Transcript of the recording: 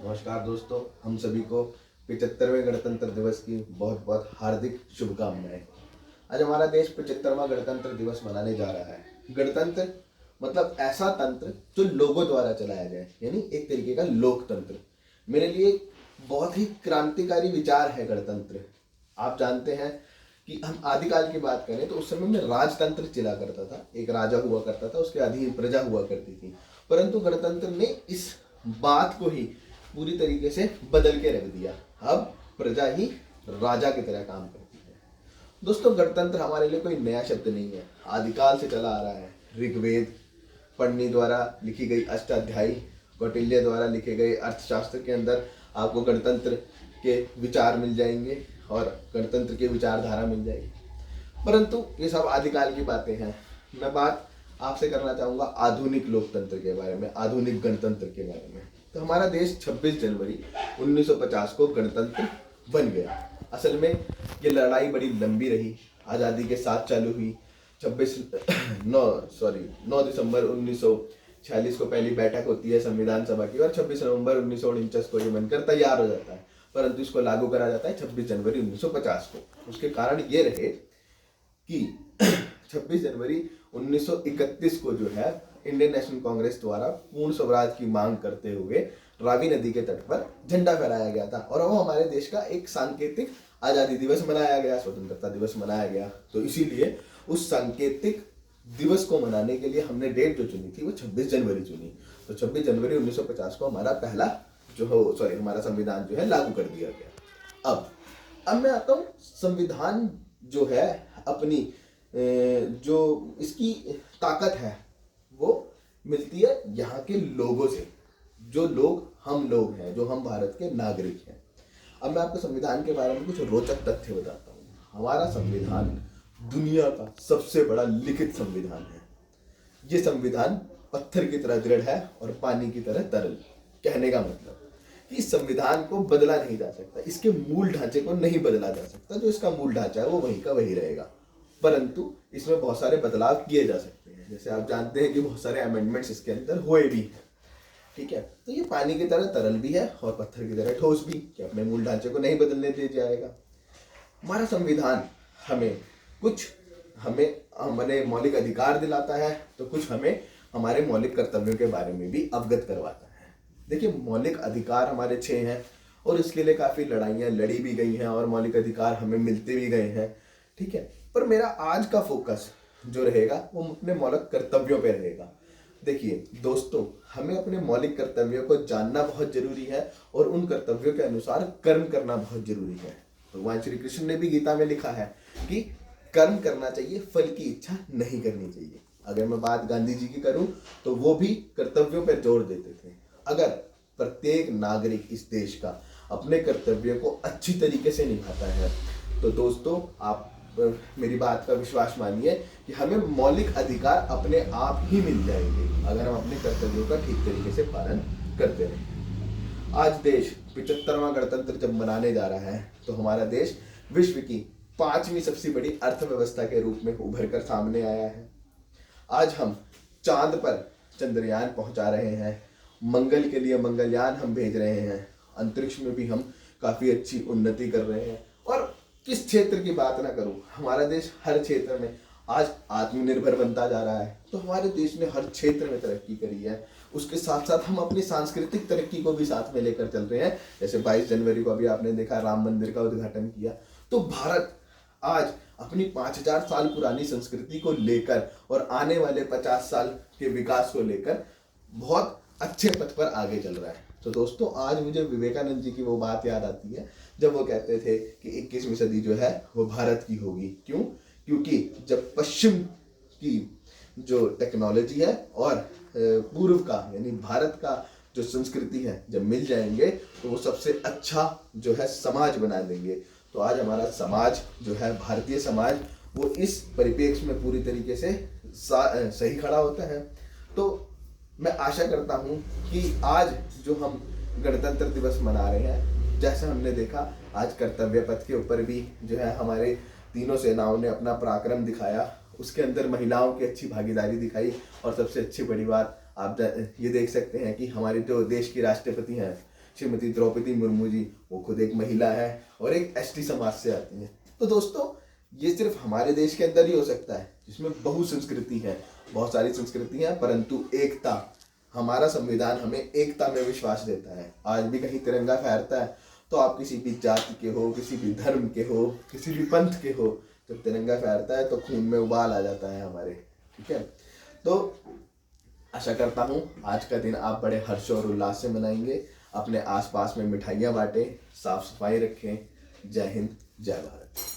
नमस्कार दोस्तों, हम सभी को 75वें गणतंत्र दिवस की बहुत बहुत हार्दिक शुभकामनाएं। आज हमारा देश 75वां गणतंत्र दिवस मनाने जा रहा है। गणतंत्र मतलब ऐसा तंत्र जो लोगों द्वारा चलाया जाए, यानी एक तरीके का लोकतंत्र। मेरे लिए बहुत ही क्रांतिकारी विचार है गणतंत्र। आप जानते हैं कि हम आदिकाल की बात करें तो उस समय में राजतंत्र चला करता था, एक राजा हुआ करता था, उसके अधीन प्रजा हुआ करती थी। परंतु गणतंत्र ने इस बात को ही पूरी तरीके से बदल के रख दिया। अब प्रजा ही राजा की तरह काम करती है। दोस्तों, गणतंत्र हमारे लिए कोई नया शब्द नहीं है, आदिकाल से चला आ रहा है। ऋग्वेद, पन्नी द्वारा लिखी गई अष्टाध्यायी, कौटिल्य द्वारा लिखे गए अर्थशास्त्र के अंदर आपको गणतंत्र के विचार मिल जाएंगे और गणतंत्र की विचारधारा मिल जाएगी। परंतु ये सब आदिकाल की बातें हैं। मैं बात आपसे करना चाहूँगा आधुनिक लोकतंत्र के बारे में, आधुनिक गणतंत्र के बारे में। तो हमारा देश 26 जनवरी 1950 को गणतंत्र बन गया। असल में ये लड़ाई बड़ी लंबी रही, आज़ादी के साथ चालू हुई। 9 दिसंबर 1946 को पहली बैठक होती है संविधान सभा की और 26 नवंबर 1949 को ये बनकर तैयार हो जाता है। परंतु इसको लागू करा जाता है 26 जनवरी 1950 को। उसके कारण ये रहे कि 26 जनवरी 1931 को जो है इंडियन नेशनल कांग्रेस द्वारा पूर्ण स्वराज की मांग करते हुए रावी नदी के तट पर झंडा फहराया गया था और वो हमारे देश का एक सांकेतिक आज़ादी दिवस मनाया गया, स्वतंत्रता दिवस मनाया गया। तो इसीलिए उस सांकेतिक दिवस को मनाने के लिए हमने डेट जो चुनी थी वो 26 जनवरी चुनी। तो 26 जनवरी 1950 को हमारा पहला हमारा संविधान जो है लागू कर दिया गया। अब मैं आता हूँ, संविधान जो है अपनी जो इसकी ताकत है वो मिलती है यहाँ के लोगों से, जो लोग हम लोग हैं, जो हम भारत के नागरिक हैं। अब मैं आपको संविधान के बारे में कुछ रोचक तथ्य बताता हूँ। हमारा संविधान दुनिया का सबसे बड़ा लिखित संविधान है। ये संविधान पत्थर की तरह दृढ़ है और पानी की तरह तरल। कहने का मतलब कि इस संविधान को बदला नहीं जा सकता, इसके मूल ढांचे को नहीं बदला जा सकता। जो इसका मूल ढांचा है वो वहीं का वही रहेगा, परंतु इसमें बहुत सारे बदलाव किए जा सकते हैं। जैसे आप जानते हैं कि बहुत सारे अमेंडमेंट्स इसके अंदर हुए भी हैं। ठीक है, तो ये पानी की तरह तरल भी है और पत्थर की तरह ठोस भी, कि अपने मूल ढांचे को नहीं बदलने दिया जाएगा। हमारा संविधान हमें हमारे मौलिक अधिकार दिलाता है, तो कुछ हमें हमारे मौलिक कर्तव्यों के बारे में भी अवगत करवाता है। देखिए, मौलिक अधिकार हमारे 6 हैं और इसके लिए काफ़ी लड़ाइयाँ लड़ी भी गई हैं और मौलिक अधिकार हमें मिलते भी गए हैं। ठीक है, पर मेरा आज का फोकस जो रहेगा वो अपने मौलिक कर्तव्यों पे रहेगा। देखिए दोस्तों, हमें अपने मौलिक कर्तव्यों को जानना बहुत जरूरी है और उन कर्तव्यों के अनुसार कर्म करना बहुत जरूरी है। भगवान श्री कृष्ण ने भी गीता में लिखा है कि कर्म करना चाहिए, फल की इच्छा नहीं करनी चाहिए। अगर मैं बात गांधी जी की करूं तो वो भी कर्तव्यों पर जोर देते थे। अगर प्रत्येक नागरिक इस देश का अपने कर्तव्यों को अच्छी तरीके से निभाता है तो दोस्तों, आप मेरी बात का विश्वास मानिए कि हमें मौलिक अधिकार अपने आप ही मिल जाएंगे अगर हम अपने कर्तव्यों का ठीक तरीके से पालन करते रहें। आज देश 75वां गणतंत्र जब मनाने जा रहा है तो हमारा देश विश्व की 5वीं सबसे बड़ी अर्थव्यवस्था के रूप में उभर कर सामने आया है। आज हम चांद पर चंद्रयान पहुंचा रहे हैं, मंगल के लिए मंगलयान हम भेज रहे हैं, अंतरिक्ष में भी हम काफ़ी अच्छी उन्नति कर रहे हैं। और किस क्षेत्र की बात ना करूं, हमारा देश हर क्षेत्र में आज आत्मनिर्भर बनता जा रहा है। तो हमारे देश ने हर क्षेत्र में तरक्की करी है। उसके साथ साथ हम अपनी सांस्कृतिक तरक्की को भी साथ में लेकर चल रहे हैं। जैसे 22 जनवरी को अभी आपने देखा, राम मंदिर का उद्घाटन किया। तो भारत आज अपनी 5000 साल पुरानी संस्कृति को लेकर और आने वाले 50 साल के विकास को लेकर बहुत अच्छे पथ पर आगे चल रहा है। तो दोस्तों, आज मुझे विवेकानंद जी की वो बात याद आती है जब वो कहते थे कि 21वीं सदी जो है वो भारत की होगी। क्यों? क्योंकि जब पश्चिम की जो टेक्नोलॉजी है और पूर्व का यानी भारत का जो संस्कृति है जब मिल जाएंगे तो वो सबसे अच्छा जो है समाज बना देंगे। तो आज हमारा समाज जो है, भारतीय समाज, वो इस परिप्रेक्ष्य में पूरी तरीके से सही खड़ा होता है। तो मैं आशा करता हूँ कि आज जो हम गणतंत्र दिवस मना रहे हैं, जैसा हमने देखा आज कर्तव्य पथ के ऊपर भी जो है हमारे तीनों सेनाओं ने अपना पराक्रम दिखाया, उसके अंदर महिलाओं की अच्छी भागीदारी दिखाई। और सबसे अच्छी बड़ी बात आप ये देख सकते हैं कि हमारे जो देश की राष्ट्रपति हैं श्रीमती द्रौपदी मुर्मू जी, वो खुद एक महिला है और एक एसटी समाज से आती हैं। तो दोस्तों, ये सिर्फ हमारे देश के अंदर ही हो सकता है जिसमें बहुसंस्कृति है, बहुत सारी संस्कृतियां, परंतु एकता। हमारा संविधान हमें एकता में विश्वास देता है। आज भी कहीं तिरंगा फहरता है तो आप किसी भी जाति के हो, किसी भी धर्म के हो, किसी भी पंथ के हो, जब तिरंगा फहरता है तो खून में उबाल आ जाता है हमारे। ठीक है, तो आशा करता हूँ आज का दिन आप बड़े हर्ष और उल्लास से मनाएंगे। अपने आसपास में मिठाइयाँ बांटें, साफ सफाई रखें। जय हिंद, जय भारत।